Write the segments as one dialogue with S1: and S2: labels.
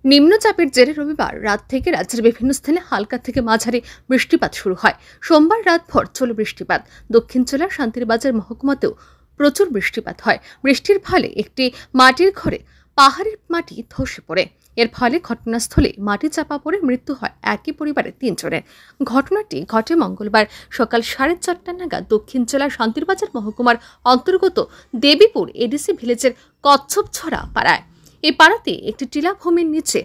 S1: নিম্নচাপের জেরে রবিবার রাত থেকে রাজ্যের বিভিন্ন স্থানে হালকা থেকে মাঝারি বৃষ্টিপাত শুরু হয়। সোমবার রাতভর চলে বৃষ্টিপাত। দক্ষিণ জেলার শান্তিরবাজার মহকুমাতেও প্রচুর বৃষ্টিপাত হয়। বৃষ্টির ফলে একটি মাটির ঘরে পাহাড়ের মাটি ধসে পড়ে। এর ফলে ঘটনাস্থলে মাটি চাপা পড়ে মৃত্যু হয় একই পরিবারের ৩ জনের। ঘটনাটি ঘটে মঙ্গলবার সকাল 4:30 নাগাদ দক্ষিণ জেলার শান্তিরবাজার মহকুমার অন্তর্গত দেবীপুর এডিসি ভিলেজের কচ্ছপছড়া পাড়ায়। এই পাড়াতে একটি টিলাভূমির নিচে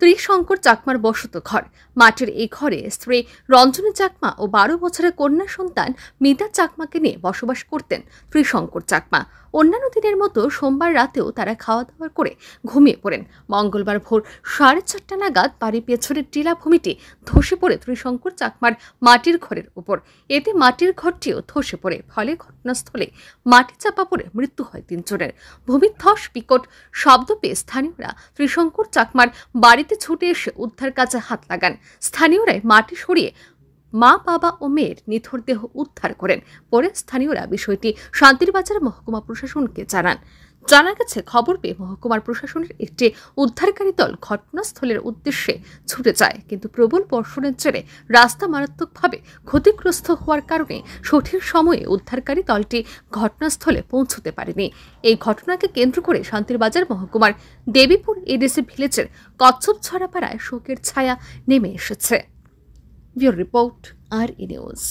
S1: ত্রিশঙ্কর চাকমার বসত ঘর। মাটির এই ঘরে স্ত্রী রঞ্জনী চাকমা ও 12 বছরের কন্যা সন্তান মিতা চাকমাকে নিয়ে বসবাস করতেন ত্রিশঙ্কর চাকমা। অন্যান্য দিনের মতো সোমবার রাতেও তারা খাওয়া দাওয়া করে ঘুমিয়ে পড়েন। মঙ্গলবার ভোর 4:30 নাগাদ বাড়ির পেছনের টিলাভূমিটি ধসে পড়ে ত্রিশঙ্কর চাকমার মাটির ঘরের উপর। এতে মাটির ঘরটিও ধসে পড়ে, ফলে ঘটনাস্থলে মাটি চাপা পড়ে মৃত্যু হয় 3 জনের। ভূমিধ্বস বিকট শব্দ পেয়ে স্থানীয়রা ত্রিশঙ্কর চাকমার বাড়িতে ছুটে এসে উদ্ধার কাজে হাত লাগান। স্থানীয়রাই মাটি সরিয়ে মা, বাবা ও মেয়ের নিথর দেহ উদ্ধার করেন। পরে স্থানীয়রা বিষয়টি শান্তিরবাজার মহকুমা প্রশাসনকে জানান। জানা গেছে, খবর পেয়ে মহকুমার প্রশাসনের একটি উদ্ধারকারী দল ঘটনাস্থলের উদ্দেশ্যে ছুটে যায়, কিন্তু প্রবল বর্ষণের জেরে রাস্তা মারাত্মকভাবে ক্ষতিগ্রস্ত হওয়ার কারণে সঠিক সময়ে উদ্ধারকারী দলটি ঘটনাস্থলে পৌঁছতে পারেনি। এই ঘটনাকে কেন্দ্র করে শান্তিরবাজার মহকুমার দেবীপুর এডিসি ভিলেজের কচ্ছপছড়া পাড়ায় শোকের ছায়া নেমে এসেছে। ব্যুরো রিপোর্ট, আর ই নিউজ।